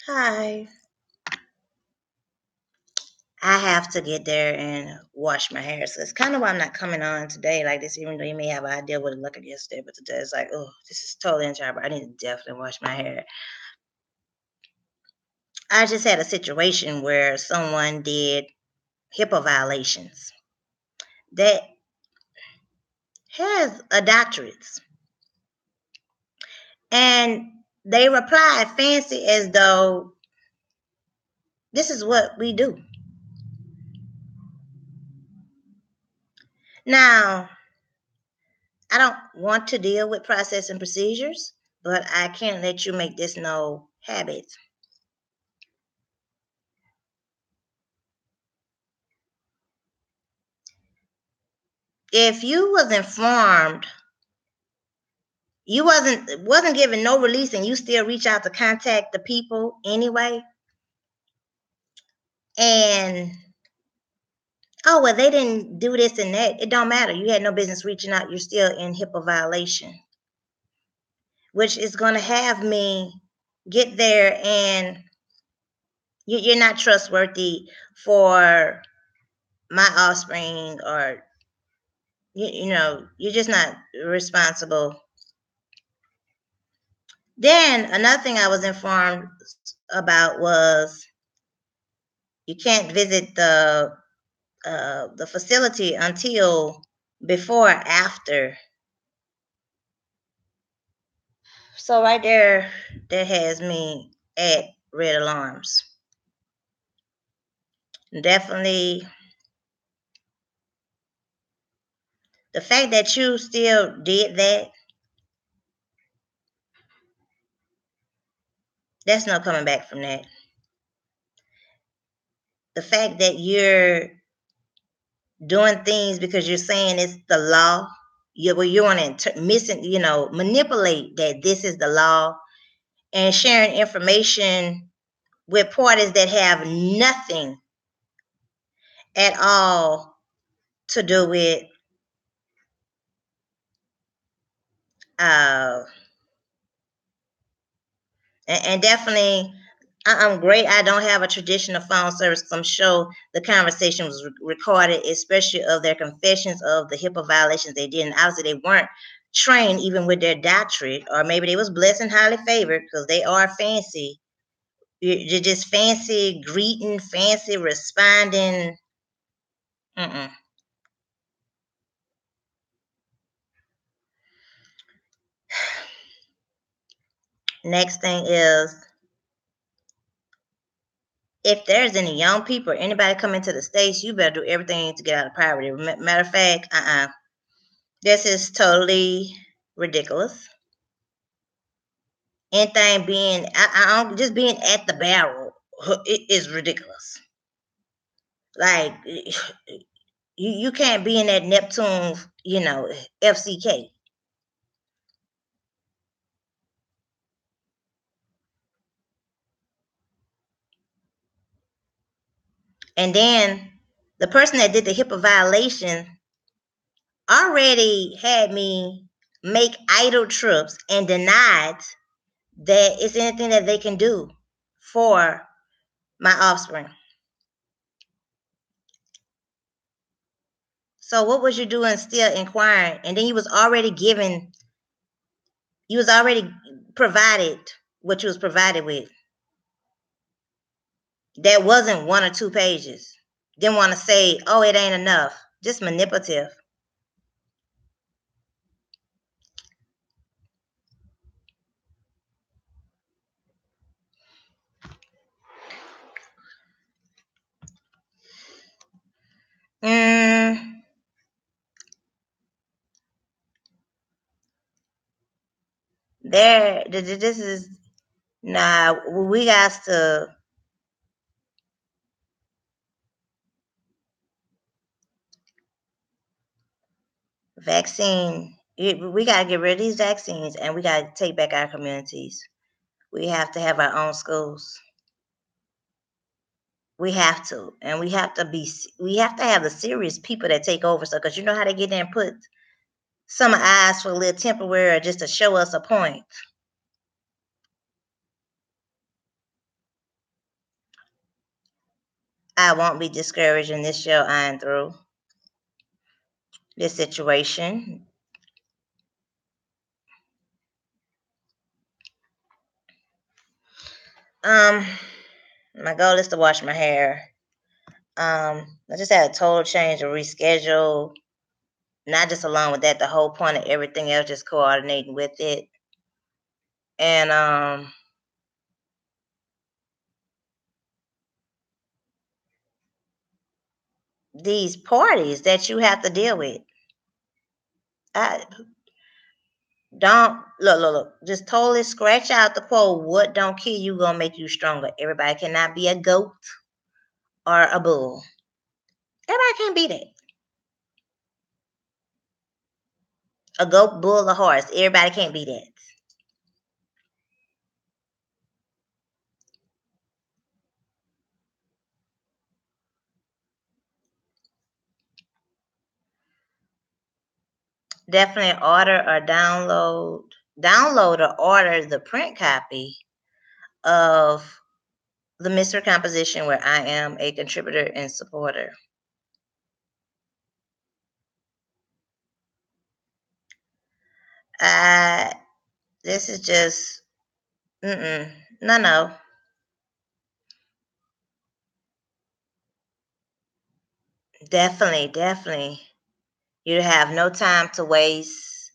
Hi. I have to get there and wash my hair. So it's kind of why I'm not coming on today like this, even though you may have an idea what it looked like yesterday. But today it's like, oh, this is totally enjoyable. I need to definitely wash my hair. I just had a situation where someone did HIPAA violations that has a doctorate. And they replied fancy as though this is what we do. Now, I don't want to deal with process and procedures, but I can't let you make this no habit. If you was informed, you wasn't given no release, and you still reach out to contact the people anyway, and oh well, they didn't do this and that. It don't matter. You had no business reaching out. You're still in HIPAA violation, which is going to have me get there, and you're not trustworthy for my offspring, or you're just not responsible. Then another thing I was informed about was you can't visit the facility until before or after. So right there, that has me at red alarms. Definitely, the fact that you still did that, that's no coming back from that. The fact that you're doing things because you're saying it's the law, you want to manipulate that this is the law, and sharing information with parties that have nothing at all to do with uh and definitely I'm great. I don't have a traditional phone service because I'm sure the conversation was recorded, especially of their confessions of the HIPAA violations they did. And obviously, they weren't trained even with their doctorate, or maybe they was blessed and highly favored because they are fancy. You're just fancy greeting, fancy responding. Mm-mm. Next thing is, if there's any young people or anybody coming to the States, you better do everything to get out of poverty. Matter of fact, this is totally ridiculous. Anything being, I don't, just being at the barrel, it is ridiculous. Like, you can't be in that Neptune, FCK. And then the person that did the HIPAA violation already had me make idle trips and denied that it's anything that they can do for my offspring. So what was you doing still inquiring? And then you was already provided what you was provided with. That wasn't 1 or 2 pages. Didn't want to say, oh, it ain't enough. Just manipulative. Mm, this is, nah, we got to vaccine. We got to get rid of these vaccines, and we got to take back our communities. We have to have our own schools. We have to, and we have to have the serious people that take over. So, because you know how they get there and put some eyes for a little temporary just to show us a point. I won't be discouraged in this shall iron through this situation. Um, my goal is to wash my hair. I just had a total change, a reschedule. Not just along with that, the whole point of everything else, just coordinating with it. And these parties that you have to deal with. I don't look. Just totally scratch out the quote. What don't kill you gonna make you stronger. Everybody cannot be a goat or a bull. Everybody can't be that. A goat, bull, a horse. Everybody can't be that. Definitely order or download or order the print copy of the Mystery Composition where I am a contributor and supporter. I this is just no. Definitely. You have no time to waste.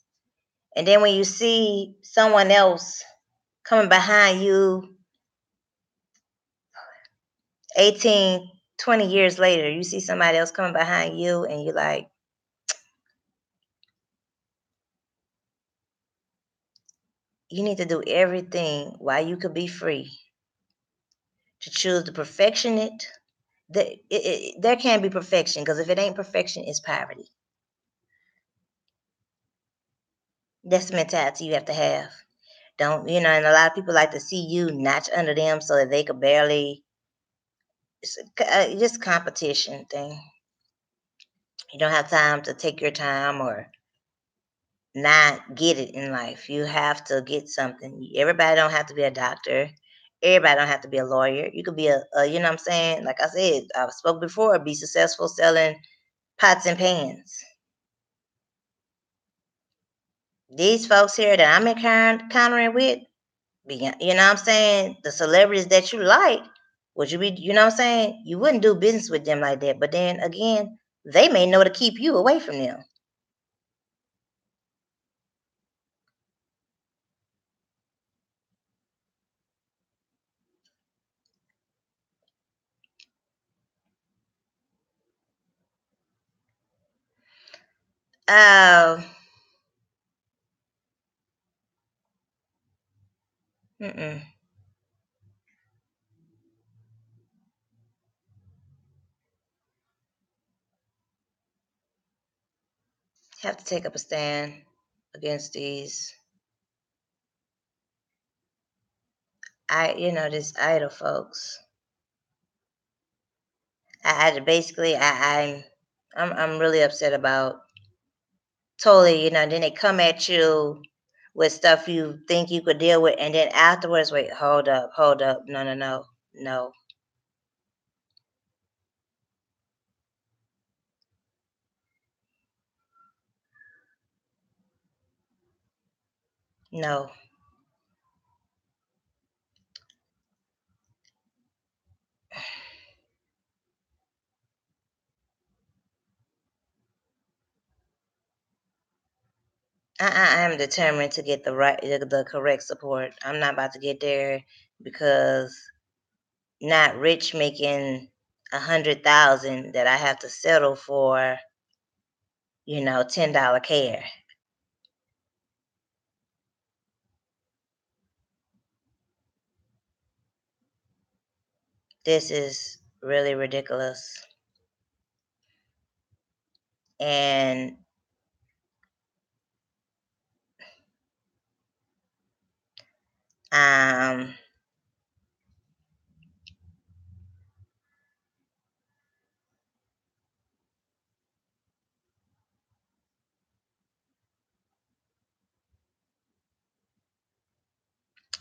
And then when you see someone else coming behind you 18, 20 years later, you see somebody else coming behind you and you're like, you need to do everything while you could be free to choose to perfection it. There can't be perfection because if it ain't perfection, it's poverty. That's the mentality you have to have. Don't, and a lot of people like to see you notch under them so that they could barely, just competition thing. You don't have time to take your time or not get it in life. You have to get something. Everybody don't have to be a doctor. Everybody don't have to be a lawyer. You could be you know what I'm saying? Like I said, I spoke before, be successful selling pots and pans. These folks here that I'm encountering with, you know what I'm saying? The celebrities that you like, would you be, you know what I'm saying? You wouldn't do business with them like that. But then again, they may know to keep you away from them. Uh, mm-mm. Have to take up a stand against these, this idol folks. I basically, I'm really upset about totally, then they come at you with stuff you think you could deal with, and then afterwards, wait, hold up, no, no. I am determined to get the correct support. I'm not about to get there because not rich making 100,000 that I have to settle for, $10 care. This is really ridiculous. And um,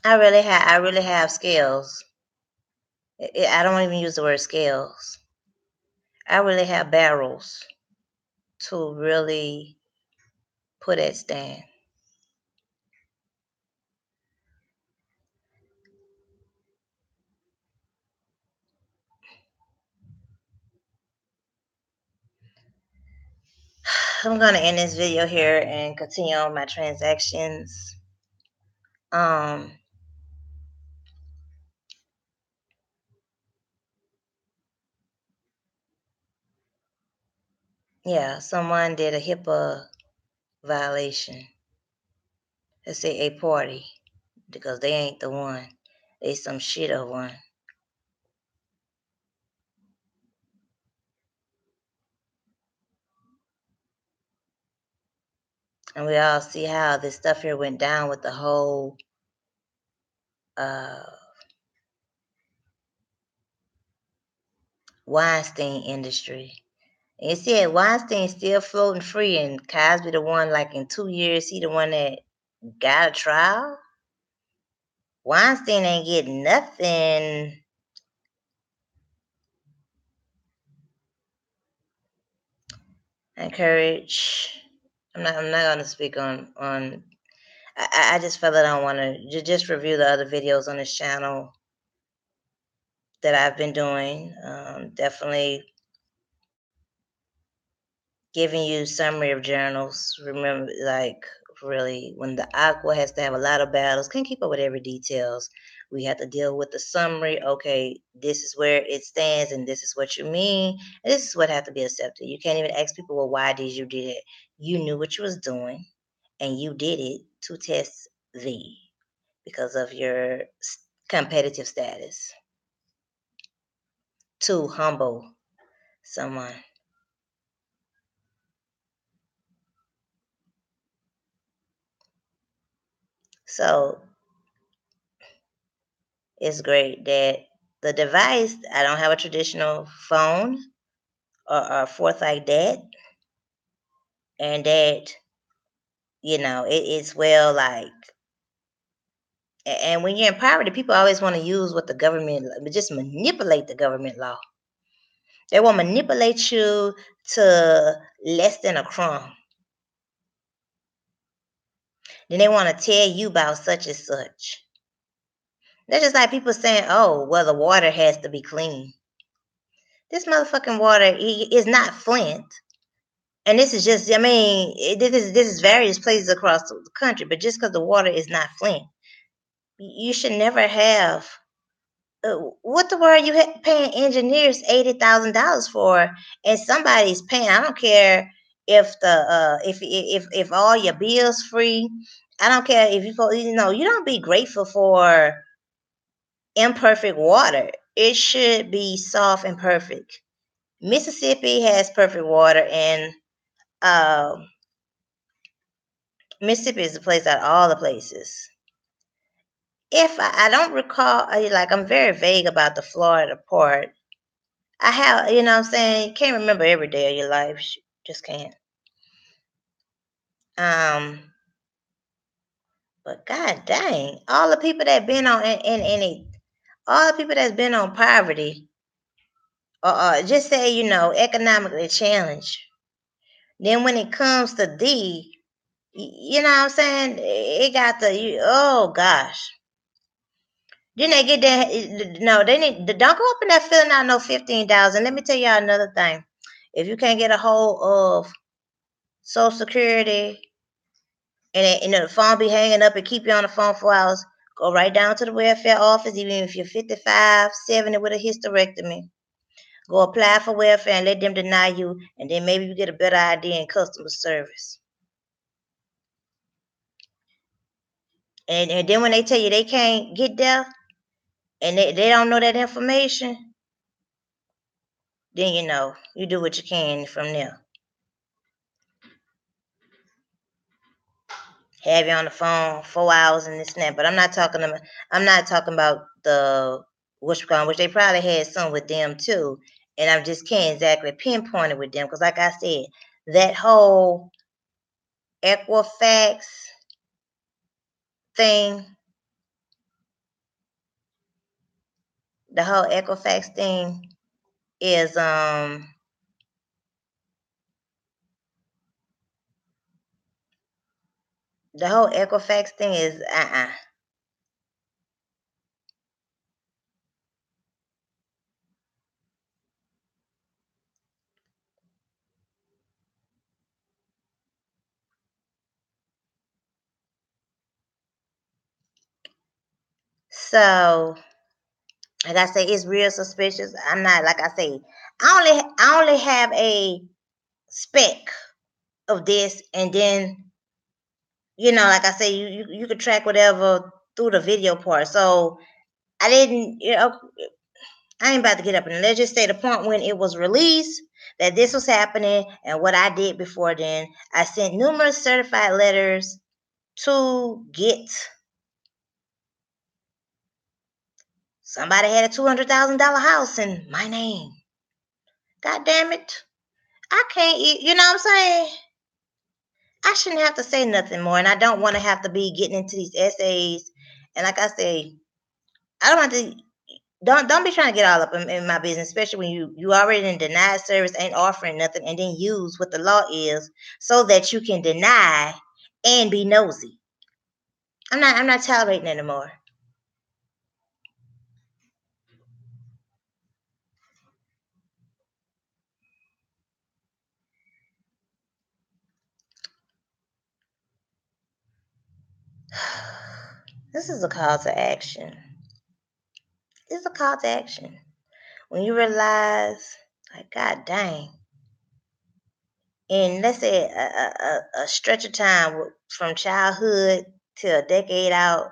I really have skills. I don't even use the word skills. I really have barrels to really put at stand. I'm gonna end this video here and continue on my transactions. Um, yeah, someone did a HIPAA violation. Let's say a party, because they ain't the one. They some shit of one. And we all see how this stuff here went down with the whole uh, Weinstein industry. And you see, Weinstein's still floating free, and Cosby the one, like in 2 years, he the one that got a trial. Weinstein ain't getting nothing. I encourage. I'm not gonna speak on. I just felt that I don't want to just review the other videos on this channel that I've been doing. Definitely giving you summary of journals. Remember, like really, when the aqua has to have a lot of battles, can't keep up with every details. We have to deal with the summary. Okay, this is where it stands, and this is what you mean. And this is what has to be accepted. You can't even ask people, well, why did you do it? You knew what you was doing, and you did it to test thee because of your competitive status, to humble someone. So it's great that the device, I don't have a traditional phone or forth like that, and that, it's well, like, and when you're in poverty, people always want to use what the government, just manipulate the government law. They will manipulate you to less than a crumb. Then they want to tell you about such and such. That's just like people saying, oh, well, the water has to be clean. This motherfucking water is not Flint. And this is just, I mean, this is various places across the country, but just because the water is not Flint, you should never have. What the world you paying engineers $80,000 for, and somebody's paying? I don't care if the if all your bills free. I don't care if you don't be grateful for imperfect water. It should be soft and perfect. Mississippi has perfect water, and um Mississippi is the place out of all the places. If I don't recall, like I'm very vague about the Florida part. I have, what I'm saying, you can't remember every day of your life. Just can't. Um, but god dang, all the people that been on all the people that's been on poverty, or just say economically challenged. Then when it comes to D, you know what I'm saying? It got oh gosh. Then they get that. No, they need. Don't go up in there filling out no 15,000. Let me tell y'all another thing. If you can't get a hold of Social Security, and the phone be hanging up and keep you on the phone for hours, go right down to the welfare office. Even if you're 55, 70 with a hysterectomy, go apply for welfare and let them deny you, and then maybe you get a better idea in customer service. And then when they tell you they can't get there, and they don't know that information, then you do what you can from there. Have you on the phone 4 hours and this and that. But I'm not talking about the which they probably had some with them too. And I just can't exactly pinpoint it with them because, like I said, that whole Equifax thing, the whole Equifax thing is The whole Equifax thing is So, like I say, it's real suspicious. I'm not like I say. I only have a speck of this, and then like I say, you could track whatever through the video part. So I didn't, I ain't about to get up and let's just say the point when it was released that this was happening and what I did before then. I sent numerous certified letters to get somebody had a $200,000 house in my name. God damn it. I can't, you know what I'm saying? I shouldn't have to say nothing more, and I don't want to have to be getting into these essays. And like I say, I don't have to. Don't be trying to get all up in my business, especially when you already in denied service, ain't offering nothing, and then use what the law is so that you can deny and be nosy. I'm not tolerating anymore. This is a call to action. It's a call to action. When you realize, like, God dang, in let's say a stretch of time from childhood to a decade out,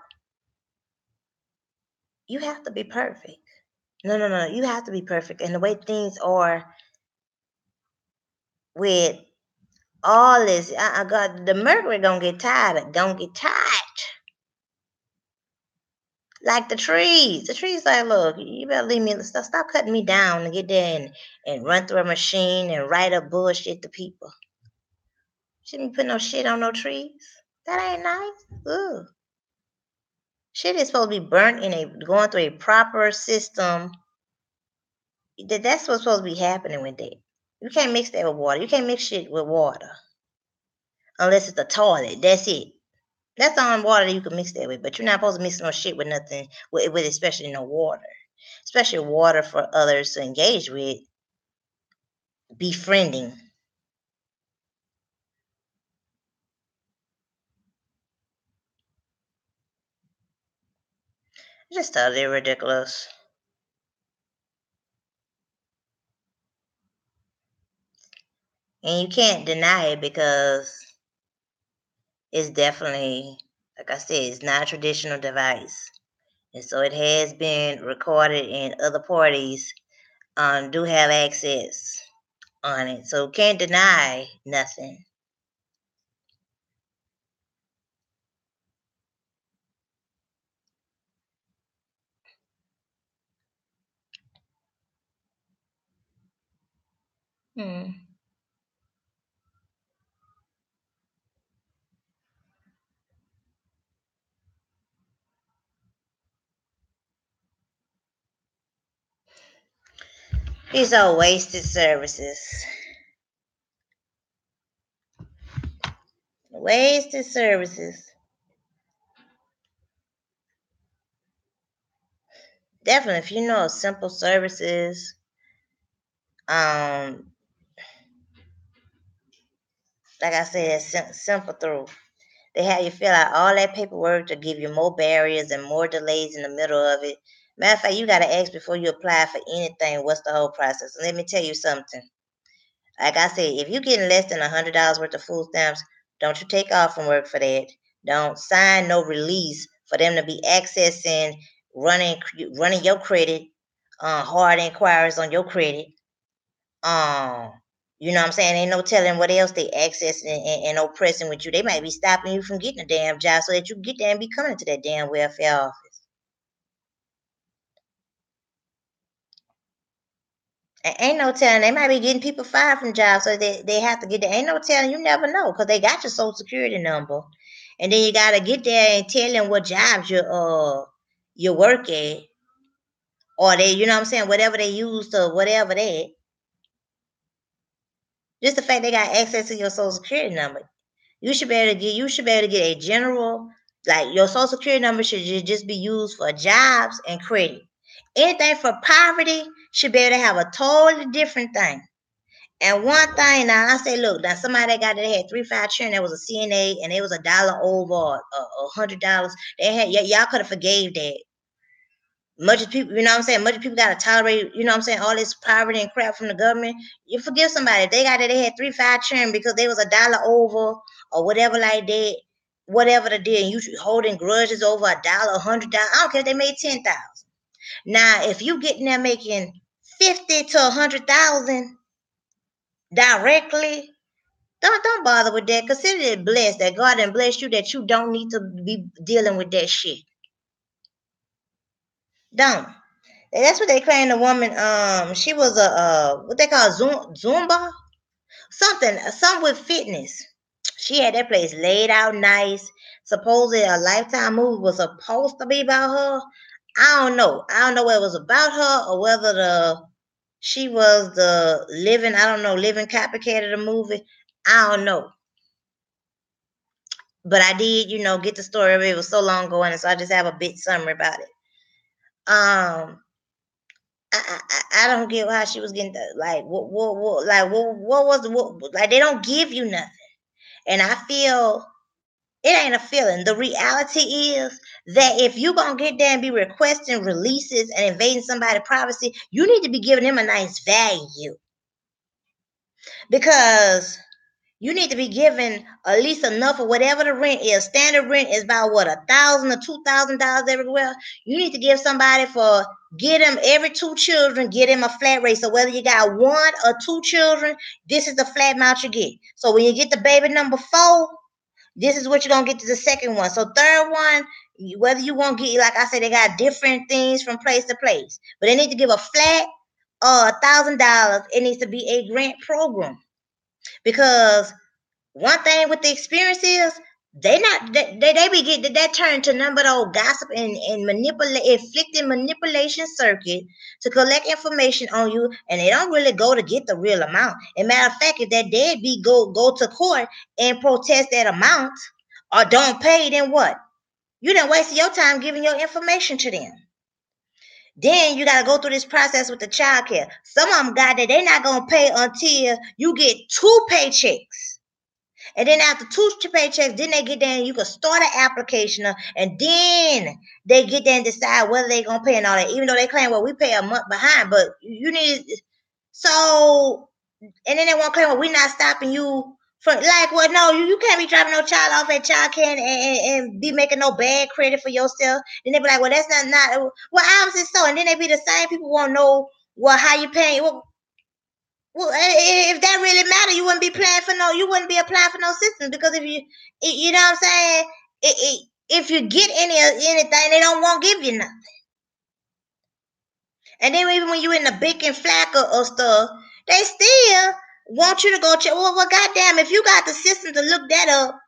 you have to be perfect. No, no, no. You have to be perfect. And the way things are with all this, I got the mercury gonna get tired. Gonna get tired. Like the trees. The trees like, look, you better leave me. Stop cutting me down and get there and run through a machine and write up bullshit to people. Shouldn't be putting no shit on no trees. That ain't nice. Ugh. Shit is supposed to be burnt in a going through a proper system. That's what's supposed to be happening with that. You can't mix that with water. You can't mix shit with water unless it's a toilet. That's it. That's the only water that you can mix that with. But you're not supposed to mix no shit with nothing with especially no water, especially water for others to engage with, befriending. Just totally ridiculous. And you can't deny it because it's definitely, like I said, it's not a traditional device. And so it has been recorded, and other parties do have access on it. So can't deny nothing. Hmm. These are wasted services. Wasted services. Definitely, if you know simple services, um, like I said, simple through. They have you fill out all that paperwork to give you more barriers and more delays in the middle of it. Matter of fact, you got to ask before you apply for anything. What's the whole process? And let me tell you something. Like I said, if you're getting less than $100 worth of food stamps, don't you take off from work for that. Don't sign no release for them to be accessing, running, running your credit, hard inquiries on your credit. Um, you know what I'm saying? Ain't no telling what else they accessing and oppressing with you. They might be stopping you from getting a damn job so that you can get there and be coming to that damn welfare office. Ain't no telling. They might be getting people fired from jobs, so they have to get there. Ain't no telling. You never know because they got your social security number, and then you gotta get there and tell them what jobs you work at, or they, you know what I'm saying, whatever they use to whatever that. Just the fact they got access to your social security number. You should be able to get a general, like your social security number should just be used for jobs and credit. Anything for poverty should be able to have a totally different thing. And one thing now, I say, look, now somebody that got that had 3-5 children that was a CNA and it was $1 over or $100, they had y'all could have forgave that. Much as people, you know what I'm saying? Much as people gotta tolerate, you know what I'm saying, all this poverty and crap from the government. You forgive somebody. If they got it, they had 3-5 children because they was $1 over or whatever like that, whatever they did, and you holding grudges over $1, $100. I don't care if they made 10,000. Now, if you getting there making 50 to 100,000 directly, don't bother with that. Consider it blessed that God done blessed you that you don't need to be dealing with that shit. Don't. That's what they claim the woman. She was a what they call Zumba, something with fitness. She had that place laid out nice. Supposedly a Lifetime movie was supposed to be about her. I don't know. I don't know whether it was about her or whether she was the living. I don't know, living copycat of the movie. I don't know. But I did, get the story of it. It was so long ago, and so I just have a bit summary about it. I don't get how she was getting like what was like they don't give you nothing, and I feel it ain't a feeling. The reality is that if you gonna get there and be requesting releases and invading somebody's privacy, you need to be giving them a nice value because you need to be given at least enough of whatever the rent is. Standard rent is about what, $1,000 or $2,000 everywhere. You need to give somebody get them every 2 children, get them a flat rate. So whether you got 1 or 2 children, this is the flat amount you get. So when you get the baby number 4, this is what you're gonna get to the second one. So third one, whether you want to get, like I said, they got different things from place to place, but they need to give a flat $1,000. It needs to be a grant program. Because one thing with the experience is they be getting that turned to number old gossip and inflicting manipulation circuit to collect information on you, and they don't really go to get the real amount. And matter of fact, if that deadbeat go to court and protest that amount or don't pay, then what? You done wasted your time giving your information to them. Then you got to go through this process with the child care. Some of them got that they're not going to pay until you get 2 paychecks. And then after 2 paychecks, then they get there and you can start an application, and then they get there and decide whether they're going to pay and all that. Even though they claim, well, we pay a month behind, but you need, so, and then they won't claim, well, we're not stopping you from, like, well, no, you can't be dropping no child off at child care and be making no bad credit for yourself. Then they be like, well, that's not, well, obviously so. And then they be the same people won't know, well, how you paying, well, if that really mattered, you wouldn't be you wouldn't be applying for no systems, because if you know what I'm saying, if you get anything, they don't want to give you nothing. And then even when you in the big and flack of stuff, they still want you to go check. Well, goddamn, if you got the system to look that up,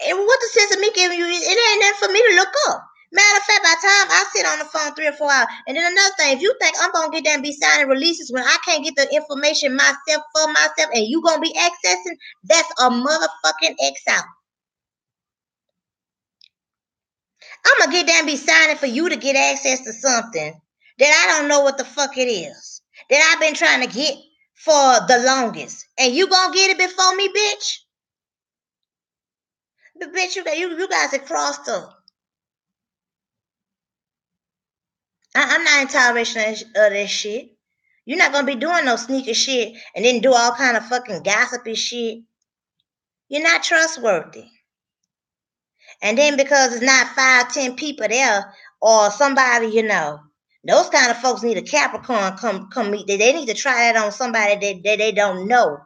what the sense of me giving you? It ain't nothing for me to look up. Matter of fact, by the time I sit on the phone 3 or 4 hours, and then another thing, if you think I'm gonna get there and be signing releases when I can't get the information myself for myself, and you gonna be accessing, that's a motherfucking X out. I'm gonna get there and be signing for you to get access to something that I don't know what the fuck it is, that I've been trying to get for the longest, and you gonna get it before me, bitch? But bitch, you guys are crossed up. I'm not in toleration of this shit. You're not gonna be doing no sneaker shit and then do all kind of fucking gossipy shit. You're not trustworthy. And then because it's not 5, 10 people there or somebody, those kind of folks need a Capricorn come meet. They need to try that on somebody that they don't know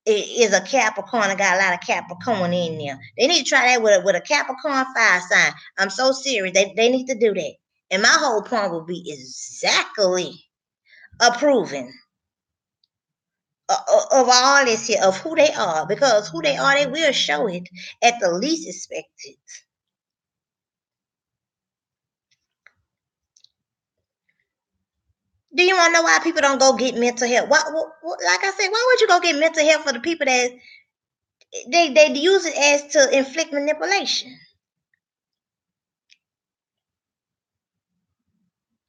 is a Capricorn and got a lot of Capricorn in there. They need to try that with a Capricorn fire sign. I'm so serious. They need to do that. And my whole point will be exactly approving of all this here, of who they are, because who they are, they will show it at the least expected. Do you want to know why people don't go get mental health? Like I said, why would you go get mental health for the people that They use it as to inflict manipulation.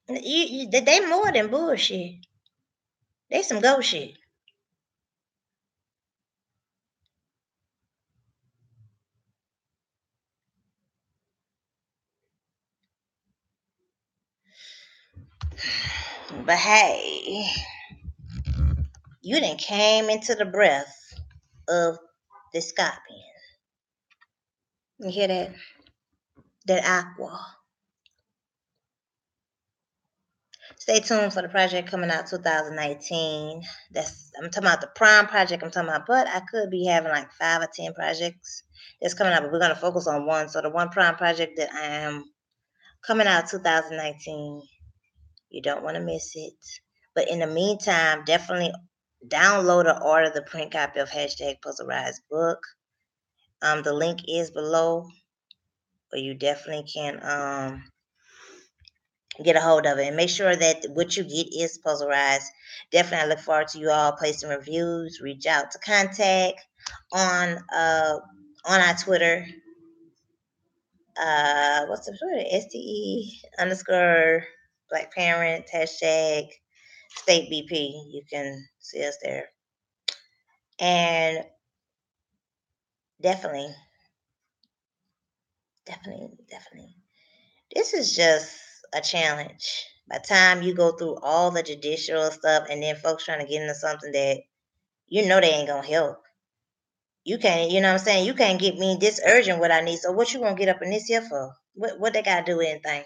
They more than bullshit. They some ghost shit. But hey, you done came into the breath of the scorpion. You hear that? That aqua. Stay tuned for the project coming out 2019. I'm talking about the prime project I'm talking about, but I could be having like 5 or 10 projects that's coming out, but we're gonna focus on one. So the one prime project that I am coming out 2019, you don't want to miss it. But in the meantime, definitely download or order the print copy of hashtag Puzzle Rise book. The link is below, where you definitely can get a hold of it, and make sure that what you get is puzzlerized. Definitely, I look forward to you all placing reviews. Reach out to contact on our Twitter. What's the Twitter? STE underscore Black Parent hashtag State BP. You can see us there, and definitely, definitely. This is just a challenge. By the time you go through all the judicial stuff, and then folks trying to get into something that you know they ain't gonna help. You can't, you know what I'm saying? You can't get me this urgent what I need. So what you gonna get up in this here for? What they gotta do with anything?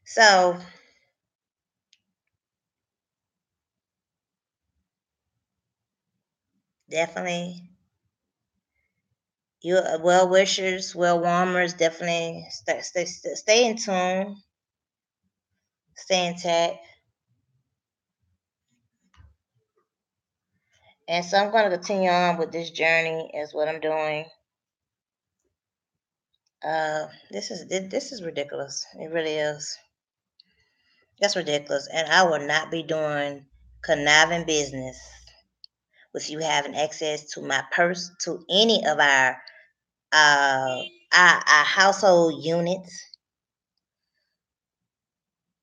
So definitely, you well wishers, well warmers, definitely stay in tune, stay intact. And so I'm gonna continue on with this journey as what I'm doing. This is ridiculous. It really is. That's ridiculous. And I will not be doing conniving business with you having access to my purse, to any of uh, our household units,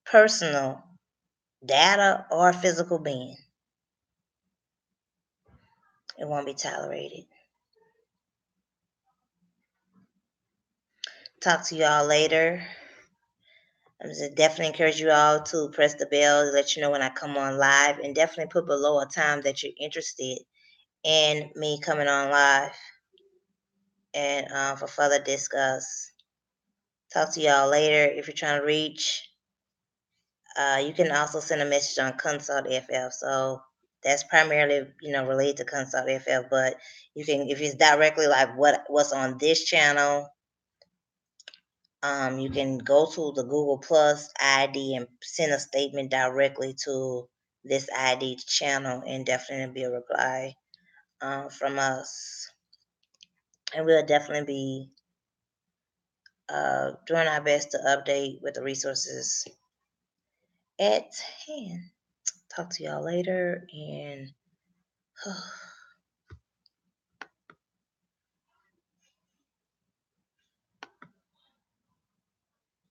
personal data, or physical being. It won't be tolerated. Talk to y'all later. I just definitely encourage you all to press the bell to let you know when I come on live, and definitely put below a time that you're interested in me coming on live, and for further discuss. Talk to y'all later. If you're trying to reach, you can also send a message on Consult FF. So that's primarily, related to Consult FF. But you can, if it's directly like what's on this channel, you can go to the Google Plus ID and send a statement directly to this ID channel, and definitely be a reply from us. And we'll definitely be doing our best to update with the resources at hand. Talk to y'all later, and